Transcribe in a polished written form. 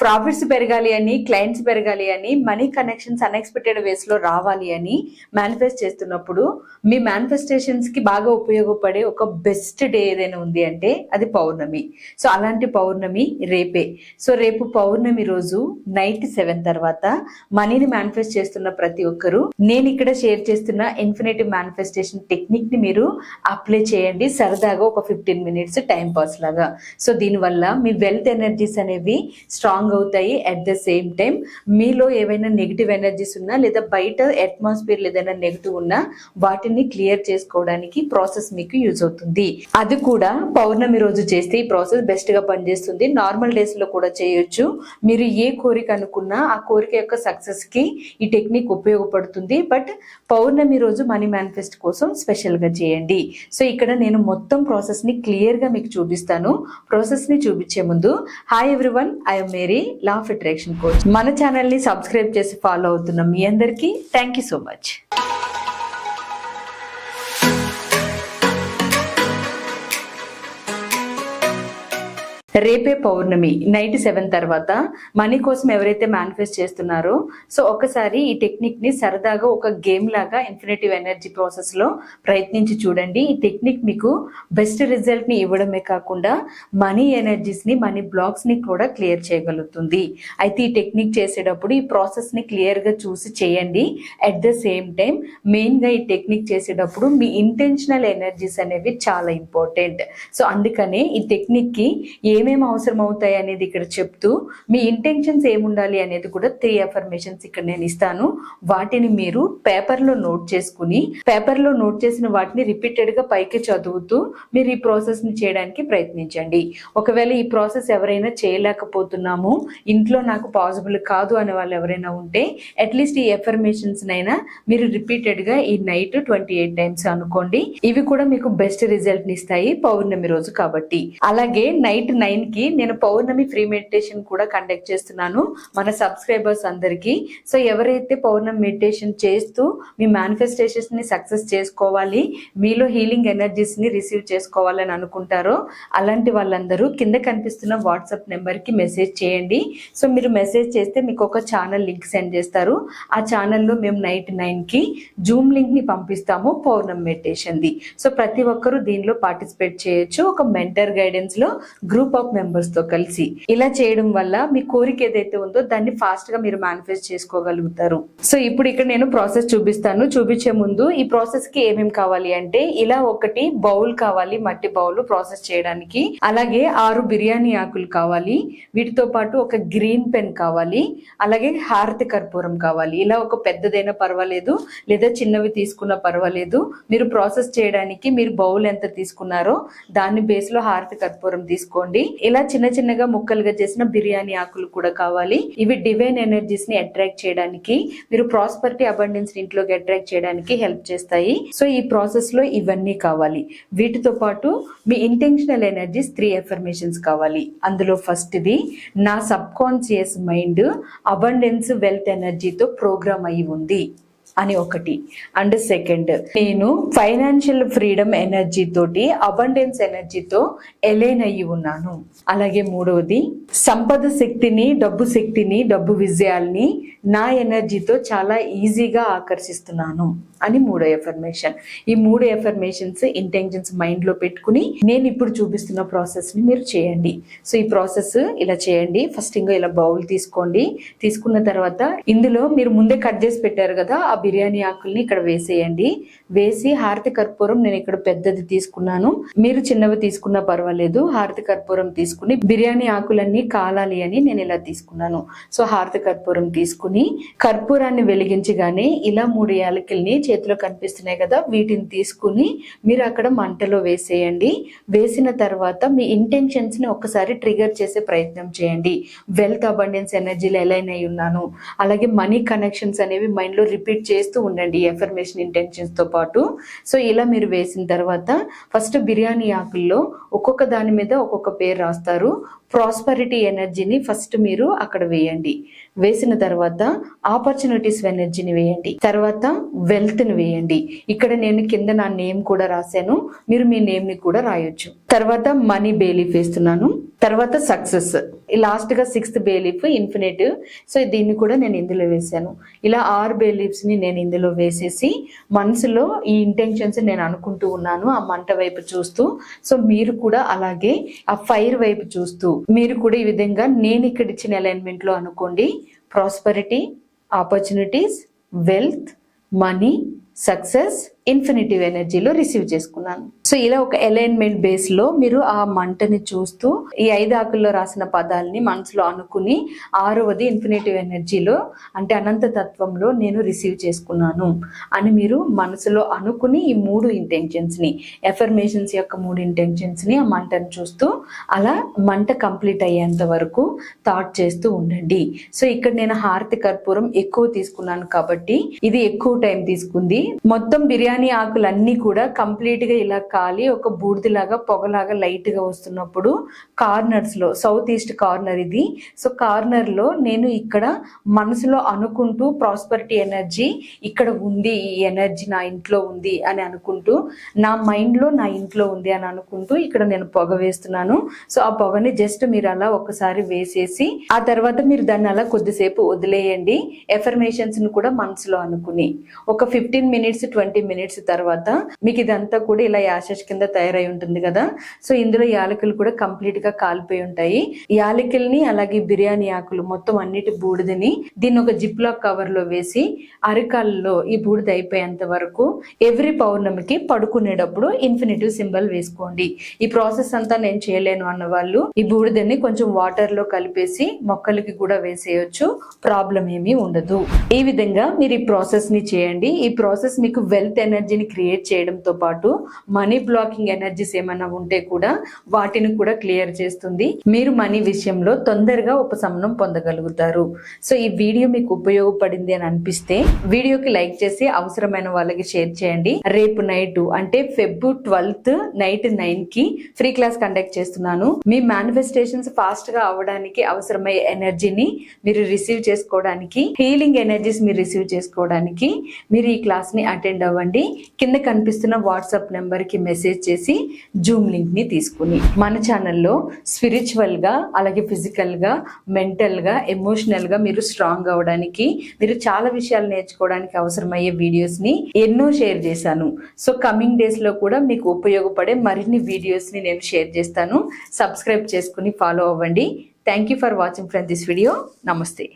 Profits పెరగాలి అని, clients పెరగాలి అని, మనీ కనెక్షన్స్ అన్ఎక్స్పెక్టెడ్ వేస్ లో రావాలి అని మేనిఫెస్ట్ చేస్తున్నప్పుడు మీ మేనిఫెస్టేషన్స్ కి బాగా ఉపయోగపడే ఒక బెస్ట్ డే ఏదైనా ఉంది అంటే అది పౌర్ణమి. సో అలాంటి పౌర్ణమి రేపే. సో రేపు పౌర్ణమి రోజు నైట్ 7 తర్వాత మనీని మేనిఫెస్ట్ చేస్తున్న ప్రతి ఒక్కరు నేను ఇక్కడ షేర్ చేస్తున్న ఇన్ఫినిటీ మేనిఫెస్టేషన్ టెక్నిక్ ని మీరు అప్లై చేయండి, సరదాగా ఒక 15 మినిట్స్ టైం పాస్ లాగా. సో దీనివల్ల మీ వెల్త్ ఎనర్జీస్ అనేవి స్ట్రాంగ్ అవుతాయి. అట్ ద సేమ్ టైం మీలో ఏవైనా నెగిటివ్ ఎనర్జీస్ ఉన్నా లేదా బయట అట్మాస్ఫియర్ ఏదైనా నెగిటివ్ ఉన్నా వాటిని క్లియర్ చేసుకోవడానికి ప్రాసెస్ మీకు యూజ్ అవుతుంది. అది కూడా పౌర్ణమి రోజు చేస్తే ఈ ప్రాసెస్ బెస్ట్ గా పనిచేస్తుంది. నార్మల్ డేస్ లో కూడా చేయొచ్చు. మీరు ఏ కోరిక అనుకున్నా ఆ కోరిక యొక్క సక్సెస్ కి ఈ టెక్నిక్ ఉపయోగపడుతుంది. బట్ పౌర్ణమి రోజు మనీ మేనిఫెస్ట్ కోసం స్పెషల్ గా చేయండి. సో ఇక్కడ నేను మొత్తం ప్రాసెస్ ని క్లియర్ గా మీకు చూపిస్తాను. ప్రాసెస్ ని చూపించే ముందు hi everyone, I'm Mary, law of attraction coach. మన ఛానల్ ని సబ్స్క్రైబ్ చేసి ఫాలో అవుతున్న మీ అందరికీ థ్యాంక్ యూ సో మచ్. రేపే పౌర్ణమి నైట్ 7 తర్వాత మనీ కోసం ఎవరైతే మేనిఫెస్ట్ చేస్తున్నారో సో ఒకసారి ఈ టెక్నిక్ ని సరదాగా ఒక గేమ్ లాగా ఇన్ఫినిటివ్ ఎనర్జీ ప్రాసెస్ లో ప్రయత్నించి చూడండి. ఈ టెక్నిక్ మీకు బెస్ట్ రిజల్ట్ ని ఇవ్వడమే కాకుండా మనీ ఎనర్జీస్ ని, మనీ బ్లాక్స్ ని కూడా క్లియర్ చేయగలుగుతుంది. అయితే ఈ టెక్నిక్ చేసేటప్పుడు ఈ ప్రాసెస్ ని క్లియర్ గా చూసి చేయండి. At the same time main గా ఈ టెక్నిక్ చేసేటప్పుడు మీ ఇంటెన్షనల్ ఎనర్జీస్ అనేవి చాలా ఇంపార్టెంట్. సో అందుకనే ఈ టెక్నిక్ కి ఏమేమి అవసరం అవుతాయి అనేది ఇక్కడ చెప్తూ మీ ఇంటెన్షన్స్ ఏముండాలి అనేది కూడా 3 అఫర్మేషన్స్ ఇక్కడ నేను ఇస్తాను. వాటిని మీరు పేపర్లో నోట్ చేసుకుని పేపర్లో నోట్ చేసిన వాటిని రిపీటెడ్ గా పైకి చదువుతూ మీరు ఈ ప్రాసెస్ ని చేయడానికి ప్రయత్నించండి. ఒకవేళ ఈ ప్రాసెస్ ఎవరైనా చేయలేకపోతున్నాము, ఇంట్లో నాకు పాసిబుల్ కాదు అనే వాళ్ళు ఎవరైనా ఉంటే అట్లీస్ట్ ఈ అఫర్మేషన్స్ నైనా మీరు రిపీటెడ్ గా ఈ నైట్ 28 టైమ్స్ అనుకోండి. ఇవి కూడా మీకు బెస్ట్ రిజల్ట్ ని ఇస్తాయి పౌర్ణమి రోజు కాబట్టి. అలాగే నైట్ 9 కి నేను పౌర్ణమి ఫ్రీ మెడిటేషన్ కూడా కండక్ట్ చేస్తున్నాను మన సబ్స్క్రైబర్స్ అందరికి. సో ఎవరైతే పౌర్ణమి మెడిటేషన్ చేస్తూ మీ మేనిఫెస్టేషన్స్ ని సక్సెస్ చేసుకోవాలి, మీలో హీలింగ్ ఎనర్జీస్ ని రిసీవ్ చేసుకోవాలని అనుకుంటారో అలాంటి వాళ్ళందరూ కింద కనిపిస్తున్న వాట్సాప్ నెంబర్ కి మెసేజ్ చేయండి. సో మీరు మెసేజ్ చేస్తే మీకు ఒక ఛానల్ లింక్ సెండ్ చేస్తారు. ఆ ఛానల్లో మేము నైట్ 9 కి జూమ్ లింక్ ని పంపిస్తాము పౌర్ణమి మెడిటేషన్ ది. సో ప్రతి ఒక్కరూ దీనిలో పార్టిసిపేట్ చేయొచ్చు. ఒక మెంటర్ గైడెన్స్ లో గ్రూప్ ఆఫ్ మెంబర్స్ తో కలిసి ఇలా చేయడం వల్ల మీ కోరిక ఏదైతే ఉందో దాన్ని ఫాస్ట్ గా మీరు మేనిఫెస్ట్ చేసుకోగలుగుతారు. సో ఇప్పుడు ఇక్కడ నేను ప్రాసెస్ చూపిస్తాను. చూపించే ముందు ఈ ప్రాసెస్ కి ఏమేమి కావాలి అంటే ఇలా ఒకటి బౌల్ కావాలి, మట్టి బౌల్ ప్రాసెస్ చేయడానికి. అలాగే 6 బిర్యానీ ఆకులు కావాలి. వీటితో పాటు ఒక గ్రీన్ పెన్ కావాలి. అలాగే హారతి కర్పూరం కావాలి. ఇలా ఒక పెద్దదైనా పర్వాలేదు లేదా చిన్నవి తీసుకున్నా పర్వాలేదు. మీరు ప్రాసెస్ చేయడానికి మీరు బౌల్ ఎంత తీసుకున్నారో దాని బేస్ లో హారతి కర్పూరం తీసుకోండి. ఇలా చిన్న చిన్నగా ముక్కలుగా చేసిన బిర్యానీ ఆకులు కూడా కావాలి. ఇవి డివైన్ ఎనర్జీస్ ని అట్రాక్ట్ చేయడానికి, మీరు ప్రాస్పరిటీ అబండెన్స్ ఇంట్లోకి అట్రాక్ట్ చేయడానికి హెల్ప్ చేస్తాయి. సో ఈ ప్రాసెస్ లో ఇవన్నీ కావాలి. వీటితో పాటు మీ ఇంటెన్షనల్ ఎనర్జీస్ 3 అఫర్మేషన్స్ కావాలి. అందులో ఫస్ట్ ది నా subconscious mind abundance wealth ఎనర్జీతో ప్రోగ్రామ్ అయి ఉంది అని ఒకటి. అండ్ సెకండ్, నేను ఫైనాన్షియల్ ఫ్రీడమ్ ఎనర్జీ తోటి అబండెన్స్ ఎనర్జీతో ఎలైన్ అయ్యి ఉన్నాను. అలాగే మూడవది సంపద శక్తిని, డబ్బు శక్తిని, డబ్బు విజయాల్ని నా ఎనర్జీతో చాలా ఈజీగా ఆకర్షిస్తున్నాను అని 3వ అఫర్మేషన్. ఈ 3 అఫర్మేషన్స్ ఇంటెన్షన్స్ మైండ్ లో పెట్టుకుని నేను ఇప్పుడు చూపిస్తున్న ప్రాసెస్ ని మీరు చేయండి. సో ఈ ప్రాసెస్ ఇలా చేయండి. ఫస్ట్ ఇంకా ఇలా బౌల్ తీసుకోండి. తీసుకున్న తర్వాత ఇందులో మీరు ముందే కట్ చేసి పెట్టారు కదా ఆ బిర్యానీ ఆకుల్ని ఇక్కడ వేసేయండి. వేసి హారతి కర్పూరం నేను ఇక్కడ పెద్దది తీసుకున్నాను, మీరు చిన్నవి తీసుకున్నా పర్వాలేదు. హారతి కర్పూరం తీసుకుని బిర్యానీ ఆకులన్నీ కాలాలి అని నేను ఇలా తీసుకున్నాను. సో హారతి కర్పూరం తీసుకుని కర్పూరాన్ని వెలిగించగానే ఇలా 3 యాలకుల్ని చేతిలో కనిపిస్తున్నాయి కదా వీటిని తీసుకుని మీరు అక్కడ మంటలో వేసేయండి. వేసిన తర్వాత మీ ఇంటెన్షన్స్ ని ఒక్కసారి ట్రిగర్ చేసే ప్రయత్నం చేయండి. వెల్త్ అబండెన్స్ ఎనర్జీలో ఎలైన్ అయి ఉన్నాను. అలాగే మనీ కనెక్షన్స్ అనేవి మైండ్ లో రిపీట్ చేస్తూ ఉండండి ఎఫర్మేషన్ ఇంటెన్షన్స్ తో పాటు. సో ఇలా మీరు వేసిన తర్వాత ఫస్ట్ బిర్యానీ ఆకుల్లో ఒక్కొక్క దాని మీద ఒక్కొక్క పేరు రాస్తారు. ప్రాస్పరిటీ ఎనర్జీని ఫస్ట్ మీరు అక్కడ వేయండి. వేసిన తర్వాత ఆపర్చునిటీస్ ఎనర్జీని వేయండి. తర్వాత వెల్త్ ని వేయండి. ఇక్కడ నేను కింద నా నేమ్ కూడా రాశాను, మీరు మీ నేమ్ ని కూడా రాయొచ్చు. తర్వాత మనీ బేలీఫ్ వేస్తున్నాను. తర్వాత సక్సెస్, లాస్ట్ గా 6th బేలీఫ్ ఇన్ఫినిట్. సో దీన్ని కూడా నేను ఇందులో వేసాను. ఇలా 6 బేలీఫ్స్ ని నేను ఇందులో వేసేసి మనసులో ఈ ఇంటెన్షన్స్ నేను అనుకుంటూ ఉన్నాను, ఆ మంట వైపు చూస్తూ. సో మీరు కూడా అలాగే ఆ ఫైర్ వైపు చూస్తూ మీరు కూడా ఈ విధంగా నేను ఇక్కడ ఇచ్చిన అలైన్మెంట్ లో అనుకోండి. Prosperity, opportunities, wealth, money, success, infinitive ఎనర్జీలో రిసీవ్ చేసుకున్నాను. సో ఇలా ఒక అలైన్మెంట్ బేస్ లో మీరు ఆ మంటని చూస్తూ ఈ 5 ఆకుల్లో రాసిన పదాలని మనసులో అనుకుని 6వది ఇన్ఫినిటివ్ ఎనర్జీలో అంటే అనంత తత్వంలో నేను రిసీవ్ చేసుకున్నాను అని మీరు మనసులో అనుకుని ఈ 3 ఇంటెన్షన్స్ ని, ఎఫర్మేషన్స్ యొక్క 3 ఇంటెన్షన్స్ ని ఆ మంటను చూస్తూ అలా మంట కంప్లీట్ అయ్యేంత వరకు థాట్ చేస్తూ ఉండండి. సో ఇక్కడ నేను హారతి కర్పూరం ఎక్కువ తీసుకున్నాను కాబట్టి ఇది ఎక్కువ టైం తీసుకుంది. మొత్తం బిర్యానీ ఆకులన్నీ కూడా కంప్లీట్ గా ఇలా కాలి ఒక బూడిదలాగా పొగలాగా లైట్ గా వస్తున్నప్పుడు కార్నర్స్ లో, సౌత్ ఈస్ట్ కార్నర్ ఇది. సో కార్నర్ లో నేను ఇక్కడ మనసులో అనుకుంటూ ప్రాస్పరిటీ ఎనర్జీ ఇక్కడ ఉంది, ఈ ఎనర్జీ నా ఇంట్లో ఉంది అని అనుకుంటూ, నా మైండ్ లో నా ఇంట్లో ఉంది అని అనుకుంటూ ఇక్కడ నేను పొగ వేస్తున్నాను. సో ఆ పొగని జస్ట్ మీరు అలా ఒకసారి వేసేసి ఆ తర్వాత మీరు దాన్ని అలా కొద్దిసేపు వదిలేయండి. ఎఫర్మేషన్స్ ని కూడా మనసులో అనుకుని ఒక 15 minutes 20 minutes తర్వాత మీకు ఇదంతా కూడా ఇలా యాషెస్ కింద తయారై ఉంటుంది కదా. సో ఇందులో యాలకులు కూడా కంప్లీట్ గా కాలిపోయి ఉంటాయి. యాలకుల్ని అలాగే బిర్యానీ ఆకులు మొత్తం అన్నిటి బూడిదని దీన్ని ఒక జిప్ లాక్ కవర్ లో వేసి అరికాల్లో ఈ బూడిద అయిపోయేంత వరకు ఎవ్రీ పౌర్ణమికి పడుకునేటప్పుడు ఇన్ఫినిటివ్ సింబల్ వేసుకోండి. ఈ ప్రాసెస్ అంతా నేను చేయలేను అన్న వాళ్ళు ఈ బూడిదని కొంచెం వాటర్ లో కలిపేసి మొక్కలకి కూడా వేసేయచ్చు, ప్రాబ్లం ఏమీ ఉండదు. ఈ విధంగా మీరు ఈ ప్రాసెస్ ని చేయండి. ఈ ప్రాసెస్ మీకు వెల్త్ ఎనర్జీని క్రియేట్ చేయడంతో పాటు మనీ బ్లాకింగ్ ఎనర్జీస్ ఏమైనా ఉంటే కూడా వాటిని కూడా క్లియర్ చేస్తుంది. మీరు మనీ విషయంలో తొందరగా ఉపశమనం పొందగలుగుతారు. సో ఈ వీడియో మీకు ఉపయోగపడింది అని అనిపిస్తే వీడియోకి లైక్ చేసి అవసరమైన వాళ్ళకి షేర్ చేయండి. రేపు నైట్ అంటే Feb 12th నైట్ 9 కి ఫ్రీ క్లాస్ కండక్ట్ చేస్తున్నాను. మీ మేనిఫెస్టేషన్స్ ఫాస్ట్ గా అవడానికి అవసరమయ్యే ఎనర్జీని మీరు రిసీవ్ చేసుకోవడానికి, హీలింగ్ ఎనర్జీస్ మీరు రిసీవ్ చేసుకోవడానికి మీరు ఈ క్లాస్ ని అటెండ్ అవ్వండి. కింద కనిపిస్తున్న వాట్సాప్ నెంబర్ కి మెసేజ్ చేసి జూమ్ లింక్ ని తీసుకుని మన ఛానల్లో స్పిరిచువల్ గా అలాగే ఫిజికల్ గా, మెంటల్ గా, ఎమోషనల్ గా మీరు స్ట్రాంగ్ అవడానికి, మీరు చాలా విషయాలు నేర్చుకోవడానికి అవసరమయ్యే వీడియోస్ ని ఎన్నో షేర్ చేశాను. సో కమింగ్ డేస్ లో కూడా మీకు ఉపయోగపడే మరిన్ని వీడియోస్ ని నేను షేర్ చేస్తాను. సబ్స్క్రైబ్ చేసుకుని ఫాలో అవ్వండి. Thank you for watching friends this video. నమస్తే.